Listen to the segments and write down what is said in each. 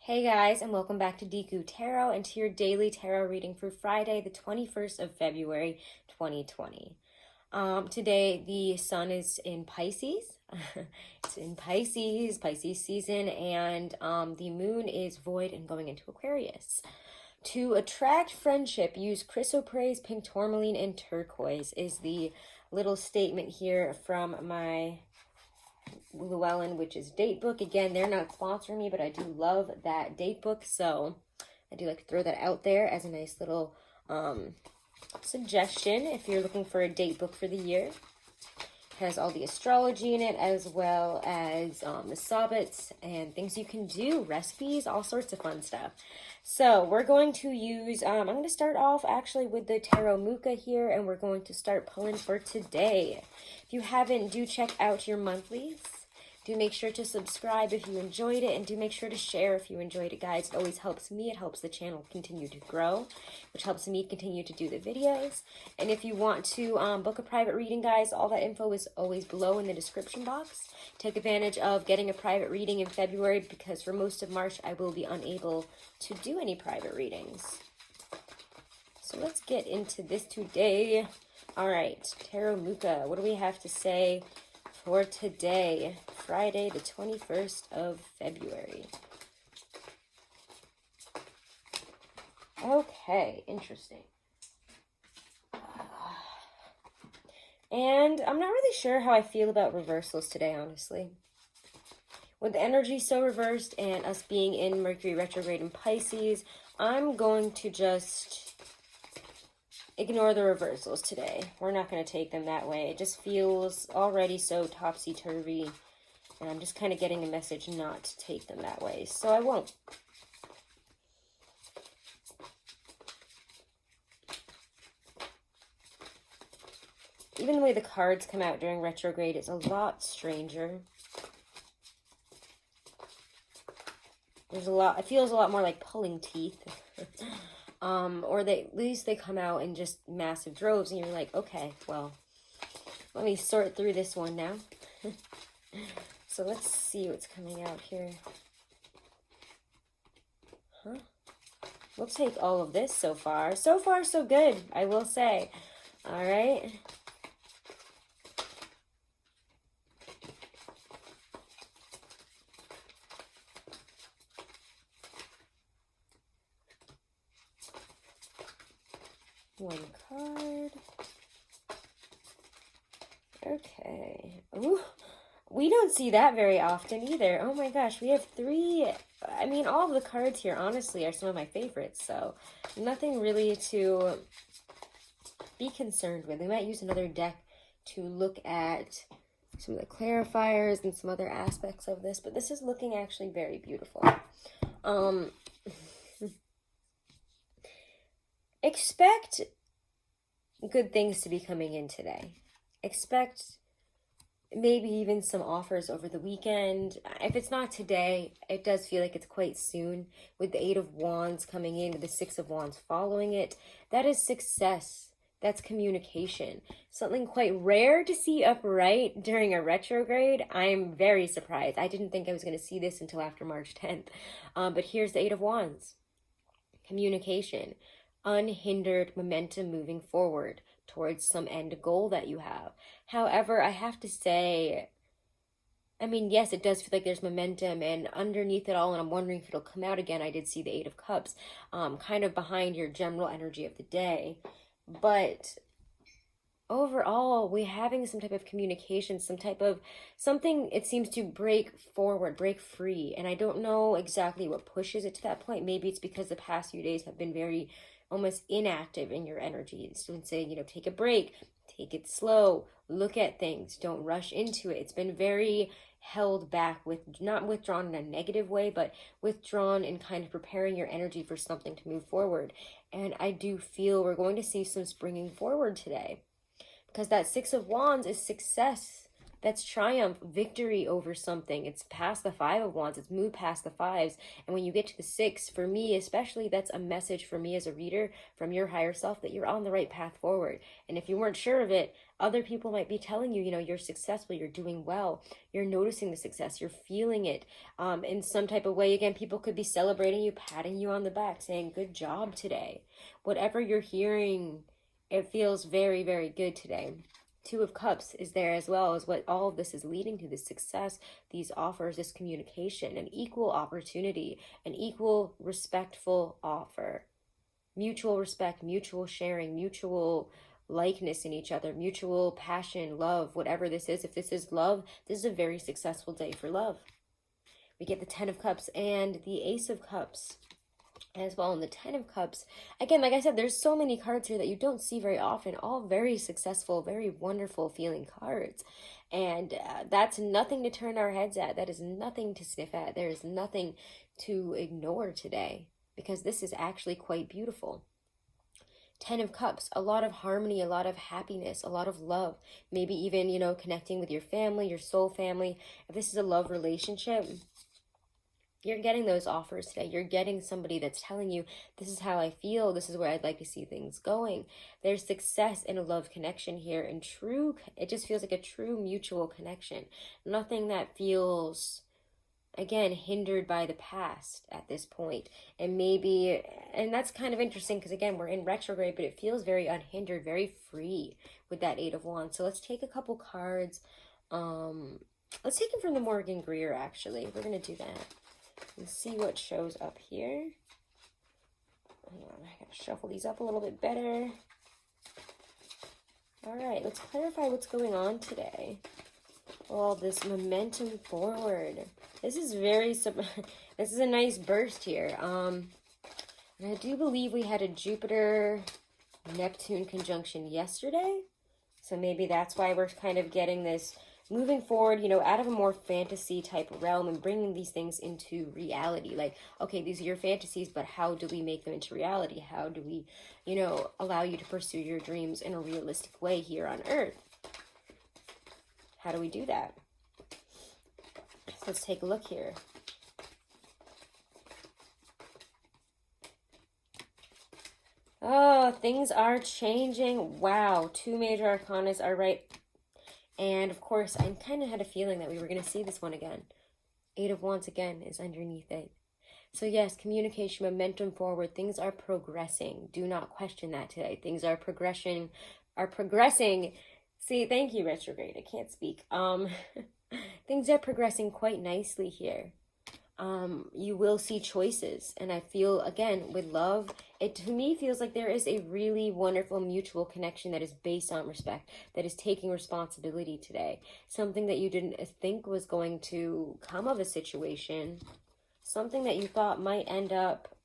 Hey guys, and welcome back to Diku Tarot and to your daily tarot reading for Friday, the 21st of February, 2020. Today the sun is in Pisces. It's in Pisces season, and the moon is void and going into Aquarius. To attract friendship, use chrysoprase, pink tourmaline, and turquoise is the little statement here from my Llewellyn, which is date book. Again, they're not sponsoring me, but I do love that date book, so I do like to throw that out there as a nice little suggestion if you're looking for a date book for the year. It has all the astrology in it, as well as the sabbats and things you can do, recipes, all sorts of fun stuff. So we're going to use, I'm going to start off actually with the Tarot Muka here, and we're going to start pulling for today. If you haven't, do check out your monthlies. Do make sure to subscribe if you enjoyed it, and do make sure to share if you enjoyed it, guys. It always helps me. It helps the channel continue to grow, which helps me continue to do the videos. And if you want to book a private reading, guys, all that info is always below in the description box. Take advantage of getting a private reading in February, because for most of March, I will be unable to do any private readings. So let's get into this today. All right, Tarot Muka, what do we have to say for today, Friday, the 21st of February? Okay, interesting. And I'm not really sure how I feel about reversals today, honestly. With the energy so reversed and us being in Mercury retrograde in Pisces, I'm going to just ignore the reversals today. We're not going to take them that way. It just feels already so topsy-turvy, and I'm just kind of getting a message not to take them that way, so I won't. Even the way the cards come out during retrograde is a lot stranger. There's a lot, it feels a lot more like pulling teeth. Or at least they come out in just massive droves, and you're like, okay, well, let me sort through this one now. So let's see what's coming out here. We'll take all of this so far. So far, so good, I will say. All right. One card. Okay. Ooh, we don't see that very often either. Oh my gosh, we have three. I mean, all of the cards here, honestly, are some of my favorites, so nothing really to be concerned with. We might use another deck to look at some of the clarifiers and some other aspects of this, but this is looking actually very beautiful. Expect good things to be coming in today. Expect maybe even some offers over the weekend. If it's not today, it does feel like it's quite soon. With the 8 of Wands coming in, with the 6 of Wands following it, that is success. That's communication. Something quite rare to see upright during a retrograde. I'm very surprised. I didn't think I was going to see this until after March 10th. But here's the 8 of Wands. Communication. Unhindered momentum moving forward towards some end goal that you have. However, I have to say, I mean, yes, it does feel like there's momentum, and underneath it all, and I'm wondering if it'll come out again, I did see the 8 of Cups kind of behind your general energy of the day. But overall, we're having some type of communication, some type of something, it seems to break forward, break free. And I don't know exactly what pushes it to that point. Maybe it's because the past few days have been very almost inactive in your energies. So saying, take a break, take it slow, look at things, don't rush into it. It's been very held back, with not withdrawn in a negative way, but withdrawn in kind of preparing your energy for something to move forward. And I do feel we're going to see some springing forward today, because that 6 of Wands is success. That's triumph, victory over something. It's past the Five of Wands. It's moved past the fives. And when you get to the six, for me especially, that's a message for me as a reader from your higher self that you're on the right path forward. And if you weren't sure of it, other people might be telling you, you're successful, you're doing well, you're noticing the success, you're feeling it in some type of way. Again, people could be celebrating you, patting you on the back, saying, good job today. Whatever you're hearing, it feels very, very good today. Two of Cups is there as well, as what all of this is leading to, this success, these offers, this communication, an equal opportunity, an equal respectful offer, mutual respect, mutual sharing, mutual likeness in each other, mutual passion, love, whatever this is. If this is love, this is a very successful day for love. We get the Ten of Cups and the Ace of Cups as well. And the Ten of Cups, again, like I said, there's so many cards here that you don't see very often, all very successful, very wonderful feeling cards. And that's nothing to turn our heads at. That is nothing to sniff at. There is nothing to ignore today, because this is actually quite beautiful. Ten of Cups, a lot of harmony, a lot of happiness, a lot of love, maybe even, connecting with your family, your soul family. If this is a love relationship, you're getting those offers today. You're getting somebody that's telling you, this is how I feel, this is where I'd like to see things going. There's success in a love connection here, and it just feels like a true mutual connection. Nothing that feels, again, hindered by the past at this point. And that's kind of interesting, because again, we're in retrograde, but it feels very unhindered, very free with that Eight of Wands. So let's take a couple cards. Let's take them from the Morgan Greer, actually. We're going to do that. Let's see what shows up here. Hang on, I gotta shuffle these up a little bit better. All right, let's clarify what's going on today. All this momentum forward. This is this is a nice burst here. And I do believe we had a Jupiter-Neptune conjunction yesterday. So maybe that's why we're kind of getting this moving forward, out of a more fantasy type of realm and bringing these things into reality. Like, okay, these are your fantasies, but how do we make them into reality? How do we, allow you to pursue your dreams in a realistic way here on Earth? How do we do that? So let's take a look here. Oh, things are changing. Wow, two major arcanas are right. And of course, I kind of had a feeling that we were going to see this one again. Eight of Wands again is underneath it. So yes, communication, momentum forward. Things are progressing. Do not question that today. Things are progressing. See, thank you, retrograde. I can't speak. Things are progressing quite nicely here. You will see choices. And I feel, again, with love, it to me feels like there is a really wonderful mutual connection that is based on respect, that is taking responsibility today. Something that you didn't think was going to come of a situation. Something that you thought might end up,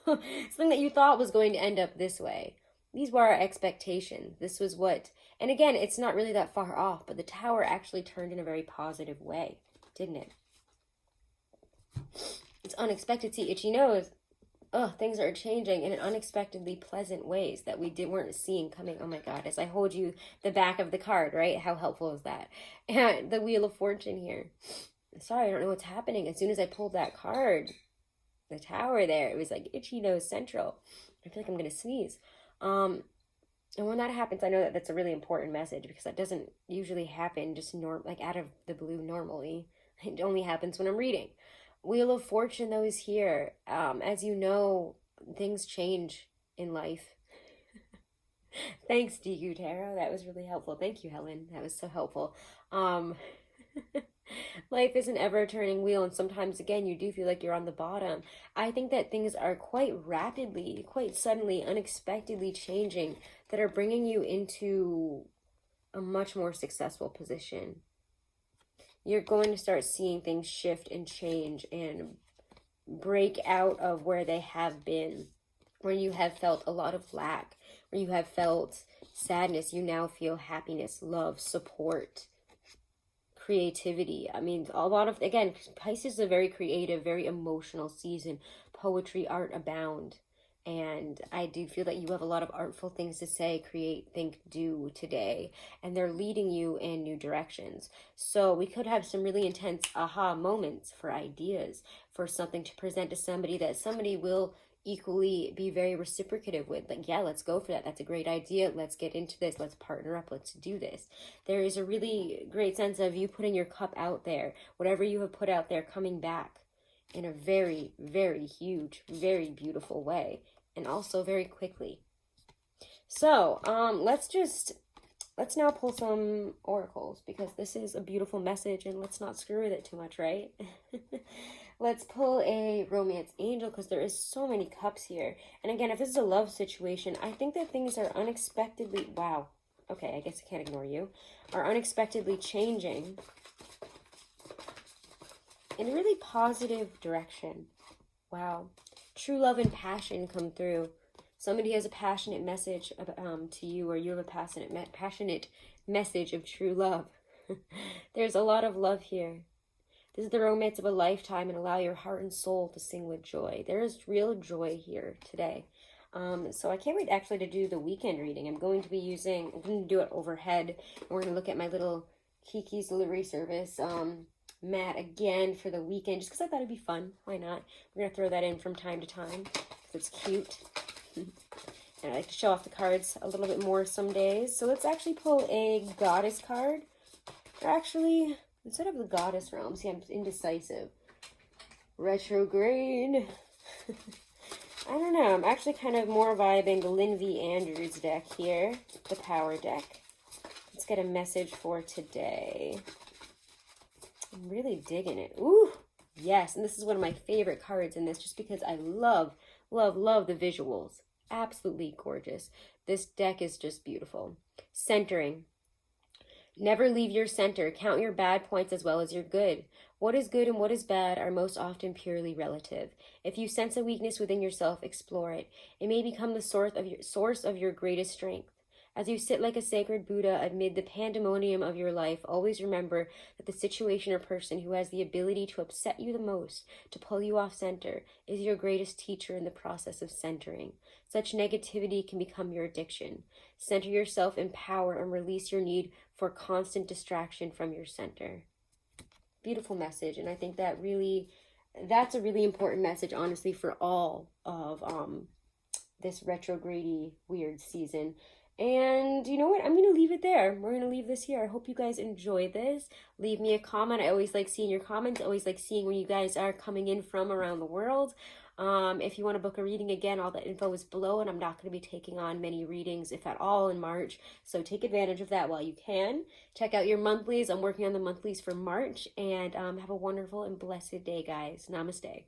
something that you thought was going to end up this way. These were our expectations. This was what, and again, it's not really that far off, but the Tower actually turned in a very positive way, didn't it? It's unexpected. See, Itchy knows, things are changing in unexpectedly pleasant ways that we weren't seeing coming. Oh my God, as I hold you the back of the card, right? How helpful is that? And the Wheel of Fortune here. Sorry, I don't know what's happening. As soon as I pulled that card, the Tower there, it was like Itchy Nose Central. I feel like I'm going to sneeze. And when that happens, I know that that's a really important message, because that doesn't usually happen just like out of the blue normally. It only happens when I'm reading. Wheel of Fortune, though, is here. As you know, things change in life. Thanks, DQ Tarot. That was really helpful. Thank you, Helen. That was so helpful. Life is an ever-turning wheel, and sometimes, again, you do feel like you're on the bottom. I think that things are quite rapidly, quite suddenly, unexpectedly changing that are bringing you into a much more successful position. You're going to start seeing things shift and change and break out of where they have been. Where you have felt a lot of lack, where you have felt sadness, you now feel happiness, love, support, creativity. I mean, a lot of, again, Pisces is a very creative, very emotional season. Poetry, art abound. And I do feel that you have a lot of artful things to say, create, think, do today. And they're leading you in new directions. So we could have some really intense aha moments for ideas, for something to present to somebody that somebody will equally be very reciprocative with. Like, yeah, let's go for that. That's a great idea. Let's get into this. Let's partner up. Let's do this. There is a really great sense of you putting your cup out there. Whatever you have put out there coming back in a very, very huge, very beautiful way, and also very quickly. So, let's now pull some oracles, because this is a beautiful message and let's not screw with it too much, right? Let's pull a romance angel, because there is so many cups here. And again, if this is a love situation, I think that things are unexpectedly, wow, okay, I guess I can't ignore you, are unexpectedly changing in a really positive direction. Wow. True love and passion come through. Somebody has a passionate message to you, or you have a passionate message of true love. There's a lot of love here. This is the romance of a lifetime, and allow your heart and soul to sing with joy. There is real joy here today. So I can't wait actually to do the weekend reading. I'm going to do it overhead. And we're going to look at my little Kiki's delivery service mat again for the weekend, just because I thought it'd be fun. Why not? We're going to throw that in from time to time, because it's cute. And I like to show off the cards a little bit more some days. So let's actually pull a goddess card. Or actually, instead of the goddess realm, see, I'm indecisive. Retrograde. I don't know. I'm actually kind of more vibing the Lynn V. Andrews deck here, the power deck. Let's get a message for today. I'm really digging it. Ooh, yes. And this is one of my favorite cards in this, just because I love, love, love the visuals. Absolutely gorgeous. This deck is just beautiful. Centering. Never leave your center. Count your bad points as well as your good. What is good and what is bad are most often purely relative. If you sense a weakness within yourself, explore it. It may become the source of your greatest strength. As you sit like a sacred Buddha amid the pandemonium of your life, always remember that the situation or person who has the ability to upset you the most, to pull you off center, is your greatest teacher in the process of centering. Such negativity can become your addiction. Center yourself in power and release your need for constant distraction from your center. Beautiful message, and I think that's a really important message, honestly, for all of this retrograde weird season. And you know what? I'm going to leave it there. We're going to leave this here. I hope you guys enjoyed this. Leave me a comment. I always like seeing your comments. I always like seeing where you guys are coming in from around the world. If you want to book a reading, again, all the info is below, and I'm not going to be taking on many readings, if at all, in March. So take advantage of that while you can. Check out your monthlies. I'm working on the monthlies for March. And have a wonderful and blessed day, guys. Namaste.